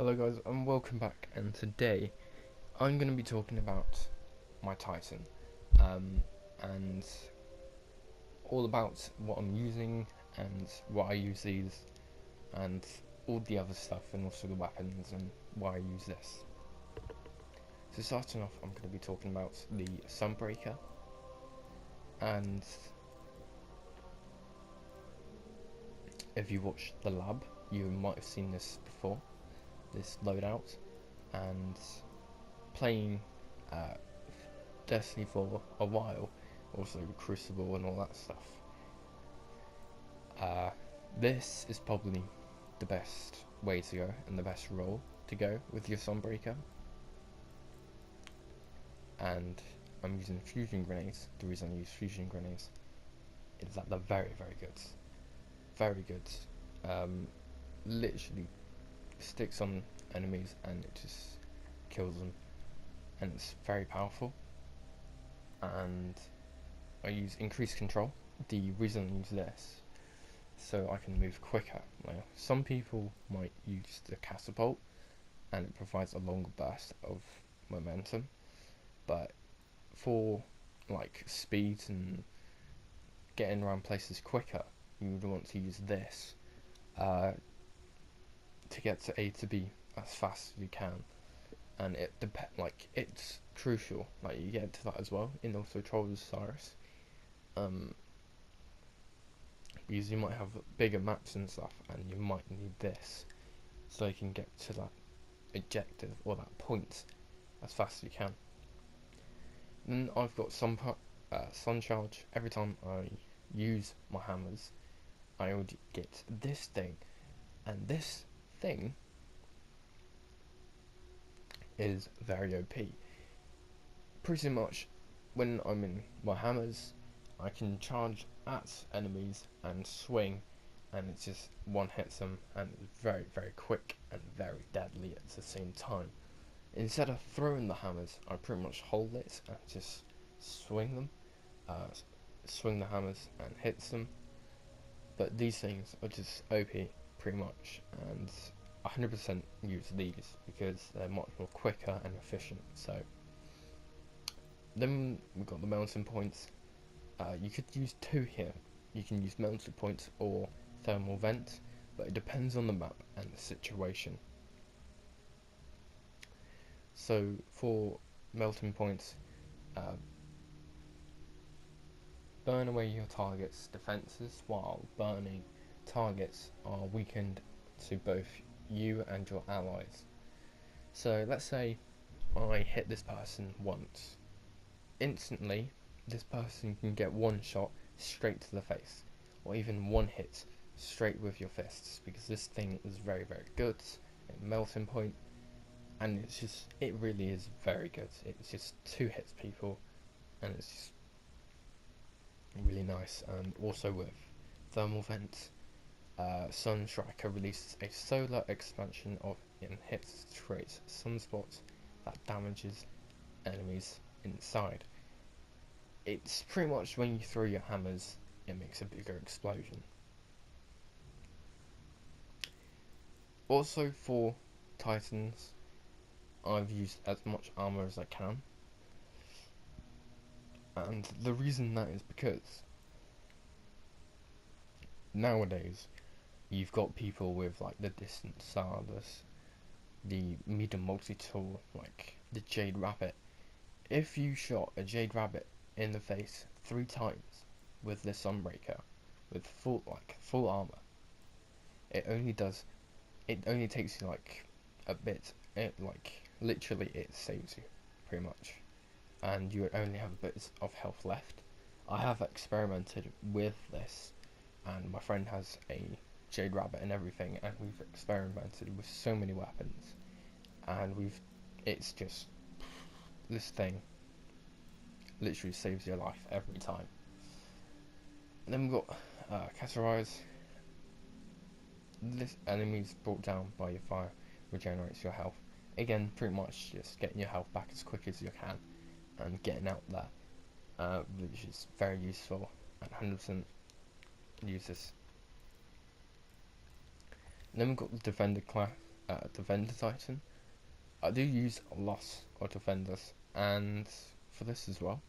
Hello guys and welcome back, and today I'm going to be talking about my Titan and all about what I'm using and why I use these and all the other stuff, and also the weapons and why I use this. So starting off, I'm going to be talking about the Sunbreaker, and if you watched the lab you might have seen this before, this loadout, and playing uh, Destiny for a while, also Crucible and all that stuff. Uh, this is probably the best way to go and the best role to go with your Sunbreaker. And I'm using fusion grenades. The reason I use fusion grenades is that they're very, very good. Very good. Literally sticks on enemies and it just kills them. And it's very powerful. And I use increased control. The reason I use this, so I can move quicker. Now, some people might use the catapult and it provides a longer burst of momentum, but for like speed and getting around places quicker, you would want to use this to get to A to B as fast as you can. And it's crucial. Like, you get to that as well in also Trolls of Cyrus. Because you might have bigger maps and stuff, and you might need this so you can get to that objective or that point as fast as you can. Then I've got some sun charge. Every time I use my hammers, I would get this thing, and this thing is very OP. Pretty much when I'm in my hammers, I can charge at enemies and swing, and it's just one hits them, and it's very, very quick and very deadly at the same time. Instead of throwing the hammers, I pretty much hold it and just swing them, swing the hammers and hits them. But these things are just OP pretty much, and 100% use these because they're much more quicker and efficient. So then we've got the melting points. You could use two here. You can use melting points or thermal vent, but it depends on the map and the situation. So for melting points, burn away your target's defences, while burning targets are weakened to both you and your allies. So let's say I hit this person once. Instantly, this person can get one shot straight to the face, or even one hit straight with your fists, because this thing is very, very good at melting point, and it really is very good. It's just two hits people, and it's just really nice. And also with thermal vent, Sun Striker releases a solar expansion of infiltrate sunspots that damages enemies inside. It's pretty much when you throw your hammers, it makes a bigger explosion. Also for Titans, I've used as much armor as I can, and the reason that is because nowadays you've got people with like the Distant Stardust, the medium multi-tool, like the Jade Rabbit. If you shot a Jade Rabbit in the face 3 times with this Sunbreaker with full armor, it only takes you like a bit. It literally it saves you pretty much, and you only have a bit of health left. I have experimented with this, and my friend has a Jade Rabbit and everything, and we've experimented with so many weapons, and it's just, this thing literally saves your life every time. And then we've got Catarrise. This enemies brought down by your fire regenerates your health. Again, pretty much just getting your health back as quick as you can and getting out there, which is very useful, and 100% use this. And then we've got the Defender class. Defender Titan. I do use a lot of defenders, and for this as well,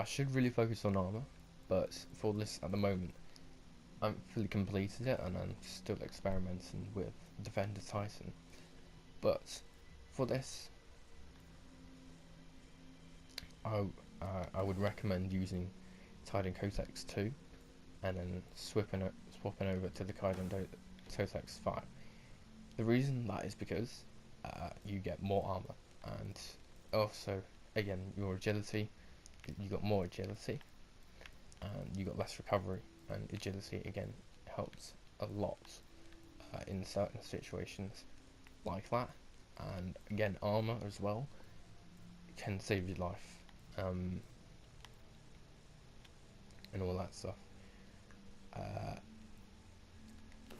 I should really focus on armor, but for this at the moment, I'm fully completed it, and I'm still experimenting with Defender Titan. But for this, I would recommend using Titan Codex 2, and then swapping over to the Titan Codex 5. The reason that is because you get more armor, and also again your agility. You got more agility, and you got less recovery. And agility again helps a lot in certain situations like that. And again, armor as well can save your life, and all that stuff.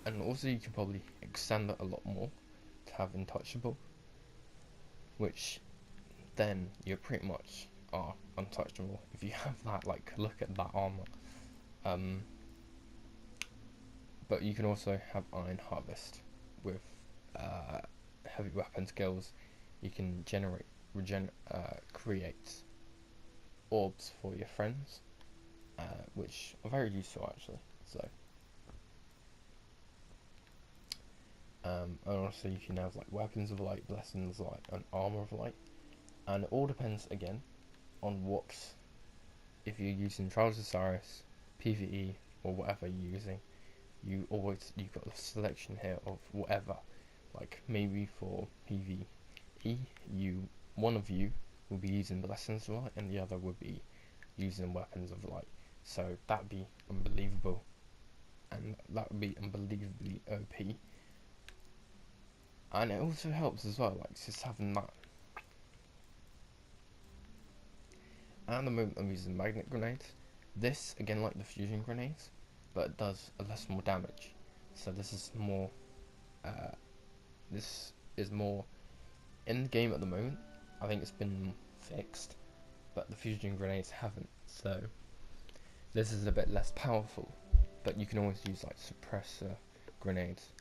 And also you can probably extend it a lot more to have untouchable, which then you pretty much are untouchable if you have that. Like, look at that armor. But you can also have Iron Harvest with heavy weapon skills. You can create orbs for your friends, which are very useful actually. So, and also you can have like weapons of light, blessings of light, and armor of light, and it all depends again on what, if you're using Trials of Osiris, PvE, or whatever you're using. You've got a selection here of whatever. Like maybe for PvE, one of you will be using Blessings of Light, and the other will be using Weapons of Light. So that'd be unbelievable, and that would be unbelievably OP. And it also helps as well, like just having that. At the moment I'm using Magnet Grenades. This, again, like the Fusion Grenades, but it does a less more damage. So this is more in the game at the moment. I think it's been fixed, but the Fusion Grenades haven't. So this is a bit less powerful, but you can always use like suppressor grenades,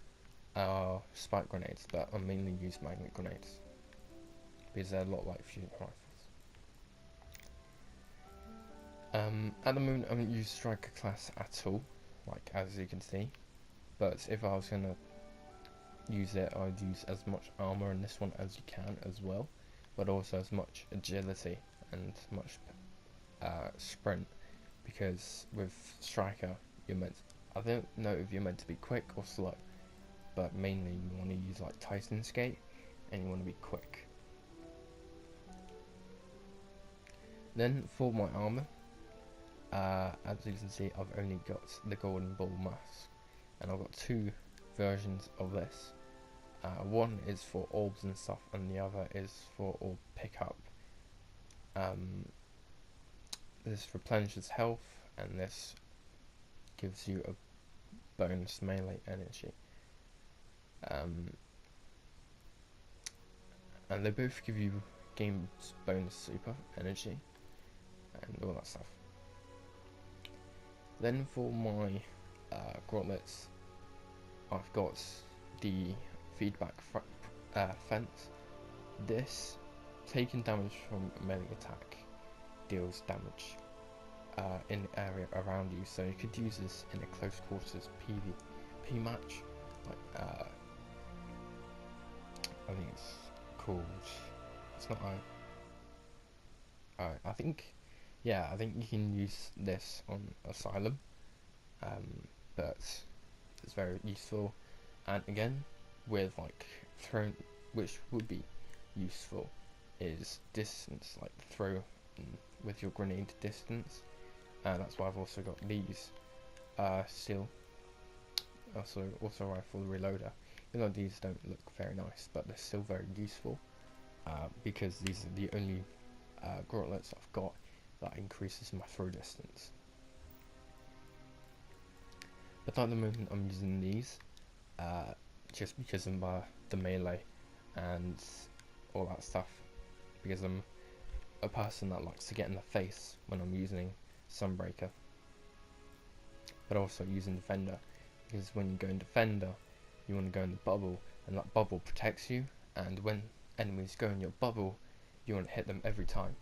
spike grenades, but I mainly use magnet grenades because they're a lot like fusion rifles. At the moment I haven't used striker class at all, like as you can see, but if I was gonna use it, I'd use as much armor in this one as you can as well, but also as much agility and much sprint, because with striker I don't know if you're meant to be quick or slow, but mainly you want to use like Titan Skate, and you want to be quick. Then for my armor, as you can see, I've only got the Golden Bull mask, and I've got two versions of this. One is for orbs and stuff, and the other is for orb pickup. This replenishes health, and this gives you a bonus melee energy. And they both give you game bonus super energy and all that stuff. Then for my gauntlets, I've got the feedback fence. This, taking damage from a melee attack, deals damage in the area around you, so you could use this in a close quarters PvP match. Like I think it's called. It's not I think, yeah, I think you can use this on Asylum, but it's very useful. And again, with like throw, which would be useful, is distance, like throw with your grenade distance. That's why I've also got these still. Also rifle reloader. Even though these don't look very nice, but they're still very useful, because these are the only gauntlets I've got that increases my throw distance. But at the moment I'm using these just because of the melee and all that stuff, because I'm a person that likes to get in the face when I'm using Sunbreaker, but also using Defender, because when you go in Defender you want to go in the bubble and that bubble protects you, and when enemies go in your bubble, you want to hit them every time.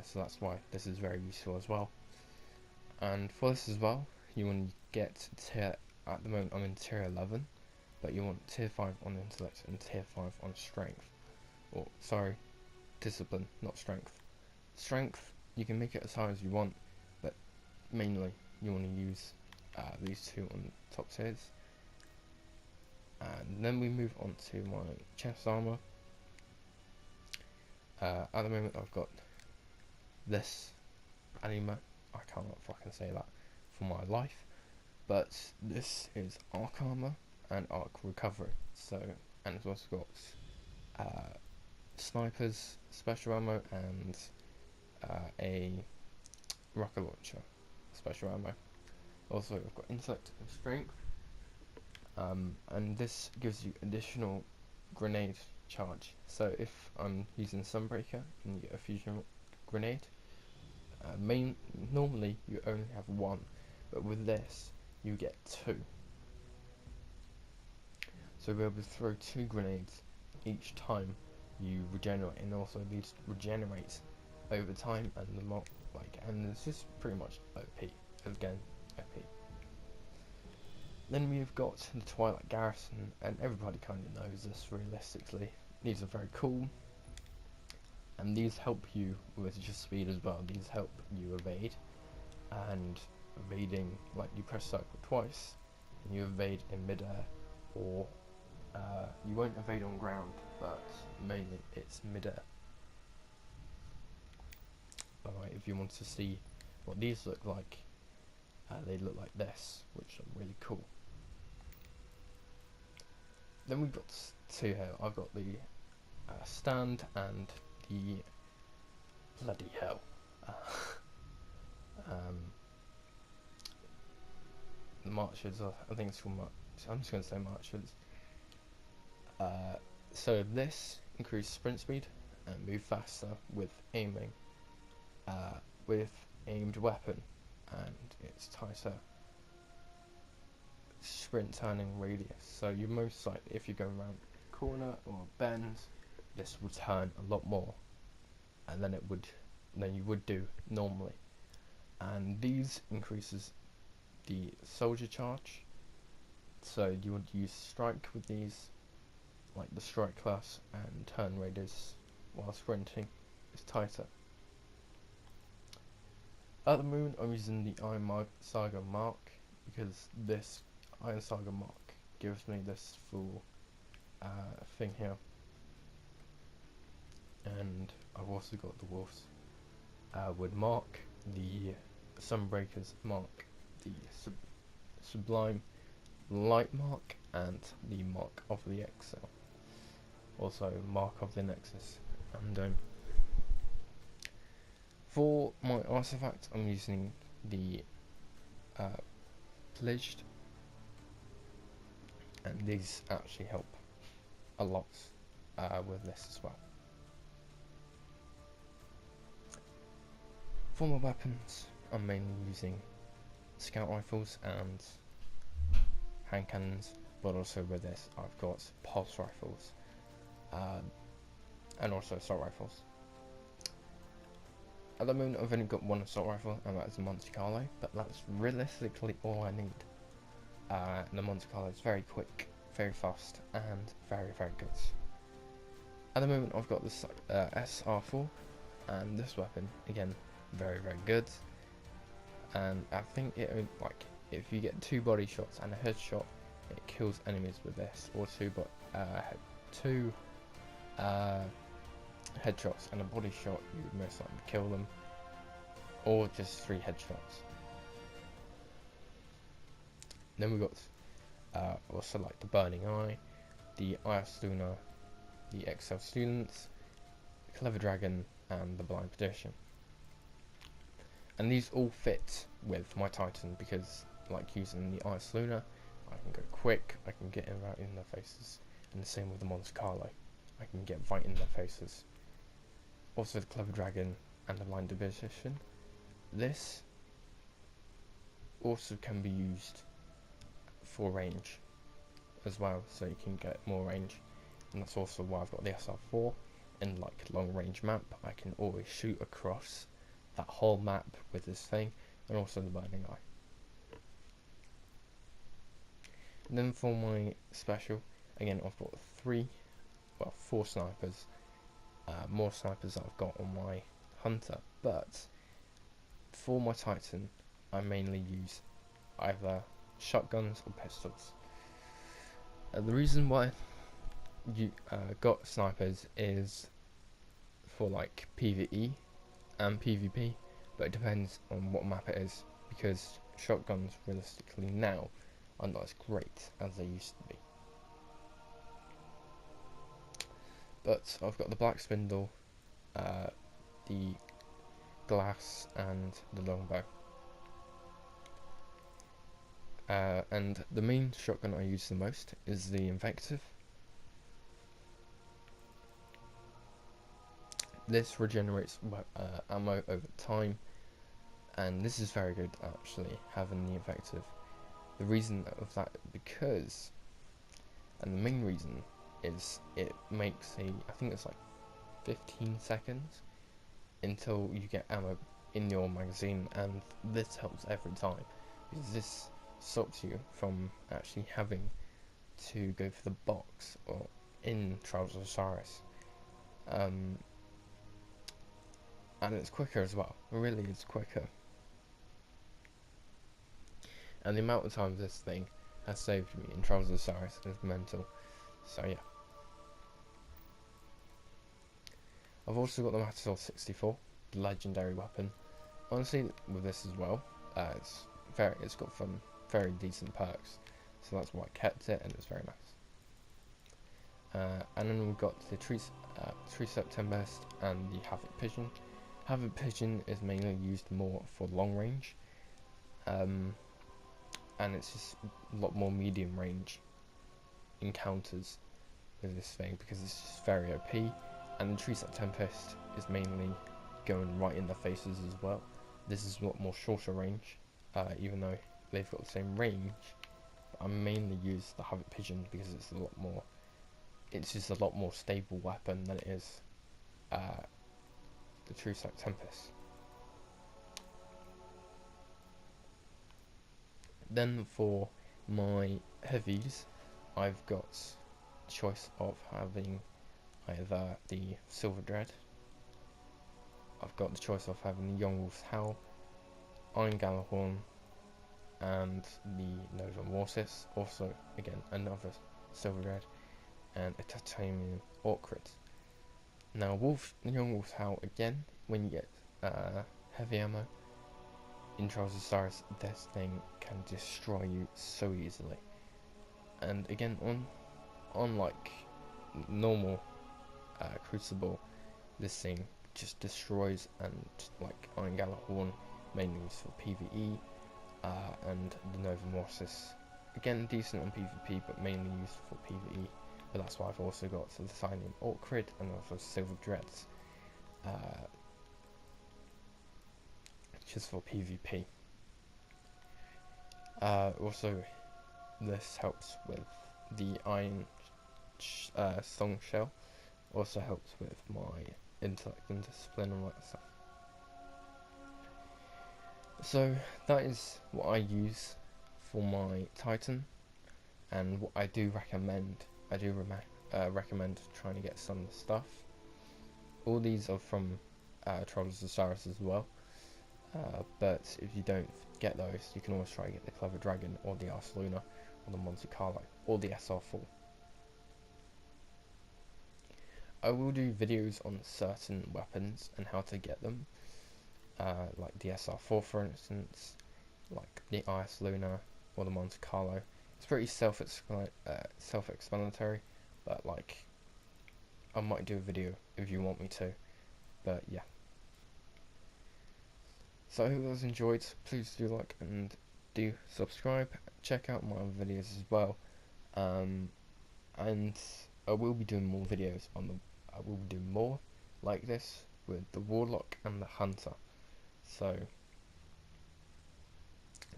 So that's why this is very useful as well. And for this as well, you want to get tier, at the moment I'm in tier 11, but you want tier 5 on intellect and tier 5 on strength. Or, sorry, discipline, not strength. Strength, you can make it as high as you want, but mainly you want to use these two on top tiers. And then we move on to my chest armor. At the moment I've got this anima, I cannot fucking say that for my life, but this is arc armor and arc recovery. So, and it's also got snipers, special ammo, and a rocket launcher, special ammo. Also, I've got intellect and strength, and this gives you additional grenade charge. So if I'm using Sunbreaker and you get a fusion grenade, normally you only have one, but with this you get two. So you'll be able to throw 2 grenades each time you regenerate, and also these regenerate over time, and and it's just pretty much OP. Again, OP. Then we've got the Twilight Garrison, and everybody kind of knows this realistically. These are very cool, and these help you with your speed as well. These help you evade, and evading, like you press circle twice, and you evade in midair, or you won't evade on ground, but mainly it's midair. Alright, if you want to see what these look like, they look like this, which are really cool. Then we've got 2 here. I've got the stand and the bloody hell. The marchers, I think it's called I'm just going to say marchers. So this increases sprint speed and move faster with aiming, with aimed weapon, and it's tighter sprint turning radius. So you most likely, if you go around a corner or a bend, this will turn a lot more, and than you would do normally. And these increases the soldier charge. So you would use strike with these, like the strike class, and turn radius while sprinting is tighter. At the moment I'm using the Iron Saga Mark, because this Iron Saga Mark gives me this full thing here, and I've also got the Wolves would mark, the Sunbreakers mark, the Sublime Light Mark, and the Mark of the Excel, also Mark of the Nexus. And for my artifact I'm using the Pledged, and these actually help a lot with this as well. For my weapons, I'm mainly using scout rifles and hand cannons, but also with this I've got pulse rifles and also assault rifles. At the moment I've only got one assault rifle, and that's the Monte Carlo, but that's realistically all I need. The Monte Carlo is very quick, very fast, and very, very good. At the moment I've got this SR4, and this weapon, again, very, very good. And I think it, like, if you get 2 body shots and a headshot, it kills enemies with this, or 2 headshots and a body shot, you would most likely kill them, or just 3 headshots. Then we've got also like the Burning Eye, the IS Luna, the Excel Students, the Clever Dragon, and the Blind Petition. And these all fit with my Titan, because like using the IS Luna, I can go quick, I can get right in their faces, and the same with the Monte Carlo, I can get right in their faces. Also the Clever Dragon and the Blind Petition, this also can be used for range. as well, so you can get more range. And that's also why I've got the SR4. In like long range map, I can always shoot across that whole map with this thing, and also the Burning Eye. And then for my special, again I've got four snipers. More snipers that I've got on my Hunter, but for my Titan I mainly use either shotguns or pistols. The reason why you got snipers is for like PvE and PvP, but it depends on what map it is, because shotguns realistically now are not as great as they used to be. But I've got the Black Spindle, the Glass, and the Longbow. And the main shotgun I use the most is the Invective. This regenerates ammo over time, and this is very good actually, having the Invective. The reason of that, and the main reason is it makes I think it's like 15 seconds until you get ammo in your magazine, and this helps every time, because this stops you from actually having to go for the box or in Trials of Osiris. And it's quicker as well, it really is quicker. And the amount of times this thing has saved me in Trials of Osiris is mental. So yeah. I've also got the Matador 64, the legendary weapon. Honestly, with this as well, it's got some very decent perks, so that's why I kept it, and it's very nice. And then we've got the Tree Tempest and the Havoc Pigeon. Havoc Pigeon is mainly used more for long range, and it's just a lot more medium range encounters with this thing, because it's just very OP. And the Tree Tempest is mainly going right in the faces as well. This is a lot more shorter range, even though they've got the same range. I mainly use the Havoc Pigeon because it's just a lot more stable weapon than it is the True Sight Tempest. Then for my heavies, I've got choice of having either the Silver Dread, I've got the choice of having the Young Wolf's Howl, Iron Gjallarhorn, and the Nova Mortis, also again another Silver Dread, and a Titanium Orcrid. Now Young Wolf's Howl, again, when you get heavy ammo in Trials of Osiris, this thing can destroy you so easily. And again, on like normal Crucible, this thing just destroys, and like Iron Gjallarhorn mainly used for PvE, and the Nova Mortis, again decent on PvP but mainly used for PvE. But that's why I've also got the Titanium Orcrid and also Silver Dreads, just for PvP. Also, this helps with the Iron Song Shell. Also helps with my intellect and discipline and all that stuff. So that is what I use for my Titan, and what I do recommend. I do recommend trying to get some stuff. All these are from Trials of Osiris as well, but if you don't get those, you can always try to get the Clever Dragon, or the Ars Luna, or the Monte Carlo, or the SR4. I will do videos on certain weapons and how to get them, like the SR4 for instance, like the Ars Luna or the Monte Carlo. It's pretty self-explanatory, but like, I might do a video if you want me to, but yeah. So I hope you guys enjoyed. Please do like and do subscribe. Check out my other videos as well, and I will be doing more videos I will do more like this with the Warlock and the Hunter. So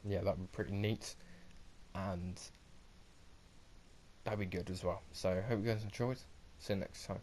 yeah, that would be pretty neat. And that'd be good as well. So hope you guys enjoyed. See you next time.